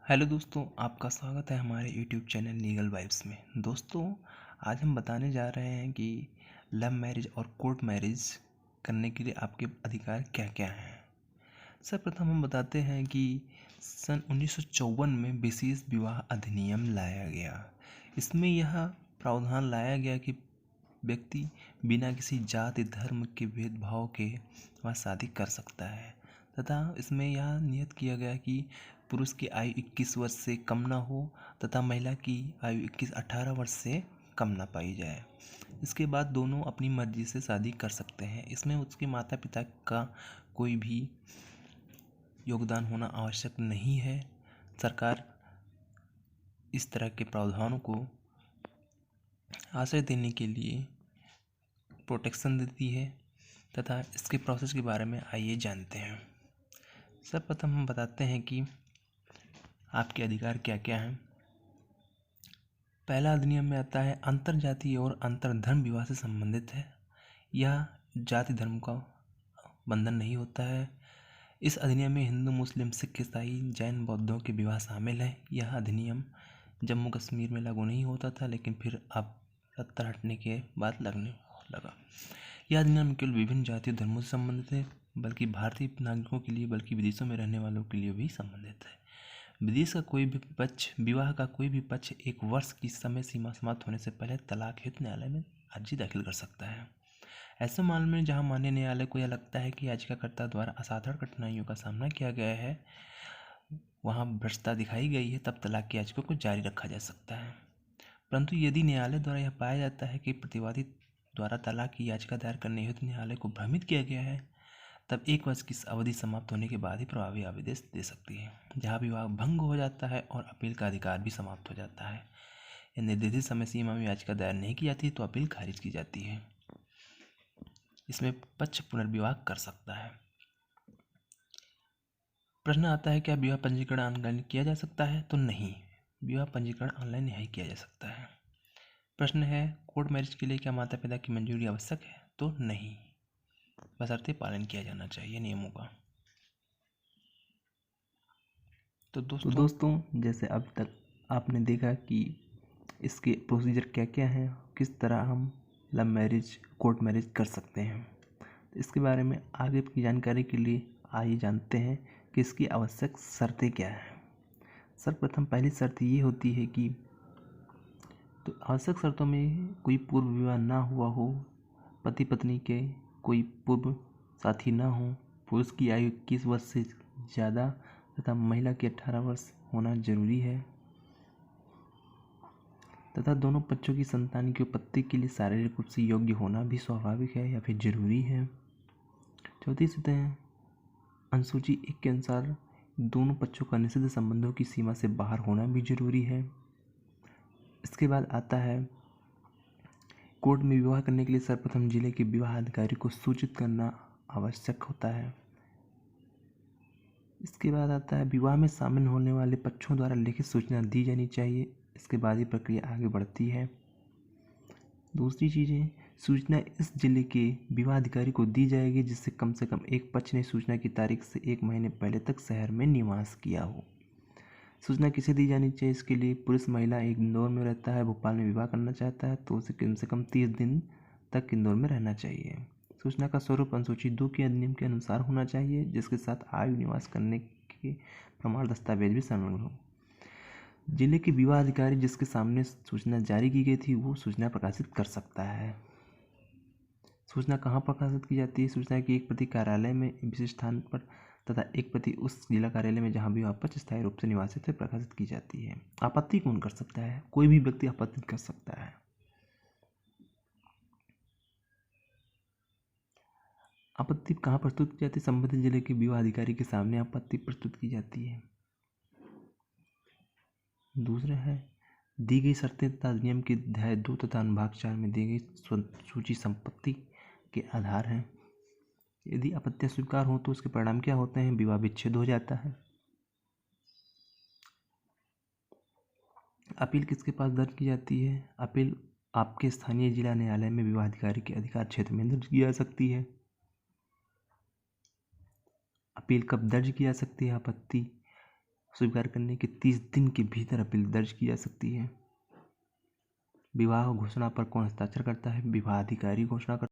Hello दोस्तों, आपका स्वागत है हमारे यूट्यूब चैनल लीगल वाइब्स में। दोस्तों, आज हम बताने जा रहे हैं कि लव मैरिज और कोर्ट मैरिज करने के लिए आपके अधिकार क्या क्या हैं। सर्वप्रथम हम बताते हैं कि सन 1954 में विशेष विवाह अधिनियम लाया गया। इसमें यह प्रावधान लाया गया कि व्यक्ति बिना किसी जाति धर्म के भेदभाव के वह शादी कर सकता है तथा इसमें यह नियत किया गया कि पुरुष की आयु 21 वर्ष से कम ना हो तथा महिला की आयु 18 वर्ष से कम ना पाई जाए। इसके बाद दोनों अपनी मर्जी से शादी कर सकते हैं। इसमें उसके माता पिता का कोई भी योगदान होना आवश्यक नहीं है। सरकार इस तरह के प्रावधानों को आश्रय देने के लिए प्रोटेक्शन देती है तथा इसके प्रोसेस के बारे में आइए जानते हैं। सर्वप्रथम हम बताते हैं कि आपके अधिकार क्या क्या हैं। पहला अधिनियम में आता है अंतर जातीय और अंतर धर्म विवाह से संबंधित है। यह जाति धर्म का बंधन नहीं होता है। इस अधिनियम में हिंदू मुस्लिम सिख ईसाई जैन बौद्धों के विवाह शामिल है। यह अधिनियम जम्मू कश्मीर में लागू नहीं होता था, लेकिन फिर अब सत्ता हटने के बाद लगने लगा। यह अधिनियम केवल विभिन्न जातीय धर्मों से संबंधित है, बल्कि भारतीय नागरिकों के लिए बल्कि विदेशों में रहने वालों के लिए भी संबंधित है। विदेश का कोई भी पक्ष विवाह का कोई भी पक्ष 1 वर्ष की समय सीमा समाप्त होने से पहले तलाक हेतु न्यायालय में अर्जी दाखिल कर सकता है। ऐसे मामले में जहां माननीय न्यायालय को यह लगता है कि याचिकाकर्ता द्वारा असाधारण कठिनाइयों का सामना किया गया है, वहां भ्रष्टता दिखाई गई है, तब तलाक की याचिका को जारी रखा जा सकता है। परंतु यदि न्यायालय द्वारा यह पाया जाता है कि प्रतिवादी द्वारा तलाक की याचिका दायर करने हेतु न्यायालय को भ्रमित किया गया है, तब 1 वर्ष की अवधि समाप्त होने के बाद ही प्रभावी आदेश दे सकती है, जहां विवाह भंग हो जाता है और अपील का अधिकार भी समाप्त हो जाता है। यह निर्धारित समय सीमा में याचिका दायर नहीं की जाती तो अपील खारिज की जाती है। इसमें पक्ष पुनर्विवाह कर सकता है। प्रश्न आता है, क्या विवाह पंजीकरण ऑनलाइन किया जा सकता है? तो नहीं, विवाह पंजीकरण ऑनलाइन नहीं किया जा सकता है। प्रश्न है, कोर्ट मैरिज के लिए क्या माता पिता की मंजूरी आवश्यक है? तो नहीं, बशर्ते पालन किया जाना चाहिए नियमों का। तो दोस्तों जैसे अब तक आपने देखा कि इसके प्रोसीजर क्या क्या हैं, किस तरह हम लव मैरिज कोर्ट मैरिज कर सकते हैं। तो इसके बारे में आगे की जानकारी के लिए आइए जानते हैं कि इसकी आवश्यक शर्तें क्या हैं। सर्वप्रथम पहली शर्त ये होती है कि तो आवश्यक शर्तों में कोई पूर्व विवाह ना हुआ हो, पति पत्नी के कोई पूर्व साथी ना हो, पुरुष की आयु 21 वर्ष से ज़्यादा तथा महिला की 18 वर्ष होना जरूरी है तथा दोनों पक्षों की संतान की उत्पत्ति के लिए शारीरिक रूप से योग्य होना भी स्वाभाविक है या फिर जरूरी है। चौथी शर्त है अनुसूची 1 के अनुसार दोनों पक्षों का निषिद्ध संबंधों की सीमा से बाहर होना भी जरूरी है। इसके बाद आता है कोर्ट में विवाह करने के लिए सर्वप्रथम जिले के विवाह अधिकारी को सूचित करना आवश्यक होता है। इसके बाद आता है विवाह में शामिल होने वाले पक्षों द्वारा लिखित सूचना दी जानी चाहिए। इसके बाद ही प्रक्रिया आगे बढ़ती है। दूसरी चीज़ है सूचना इस जिले के विवाह अधिकारी को दी जाएगी जिससे कम से कम एक पक्ष ने सूचना की तारीख से 1 महीने पहले तक शहर में निवास किया हो। सूचना किसे दी जानी चाहिए? इसके लिए पुरुष महिला एक इंदौर में रहता है, भोपाल में विवाह करना चाहता है तो उसे कम से कम 30 दिन तक इंदौर में रहना चाहिए। सूचना का स्वरूप अनुसूची 2 के अधिनियम के अनुसार होना चाहिए, जिसके साथ आयु निवास करने के प्रमाण दस्तावेज भी शामिल हो। जिले के विवाह अधिकारी जिसके सामने सूचना जारी की गई थी वो सूचना प्रकाशित कर सकता है। सूचना कहाँ प्रकाशित की जाती है? सूचना की एक प्रति कार्यालय में विशिष्ट स्थान पर तथा एक प्रति उस जिला कार्यालय में जहाँ विवाह पक्ष स्थायी रूप से निवासित है प्रकाशित की जाती है। आपत्ति कौन कर सकता है? कोई भी व्यक्ति आपत्ति कर सकता है। आपत्ति कहाँ प्रस्तुत की जाती है? संबंधित जिले के विवाह अधिकारी के सामने आपत्ति प्रस्तुत की जाती है। दूसरा है दी गई शर्तें तथा अधिनियम के अध्याय 2 तथा अनुभाग 4 में दी गई सूची संपत्ति के आधार हैं। यदि आपत्तियां स्वीकार हो तो उसके परिणाम क्या होते हैं? विवाह विच्छेद हो जाता है। अपील किसके पास दर्ज की जाती है? अपील आपके स्थानीय जिला न्यायालय में विवाह अधिकारी के अधिकार क्षेत्र में दर्ज की जा सकती है। अपील कब दर्ज की जा सकती है? आपत्ति स्वीकार करने के 30 दिन के भीतर अपील दर्ज की जा सकती है। विवाह घोषणा पर कौन हस्ताक्षर करता है? विवाह अधिकारी घोषणा करता है।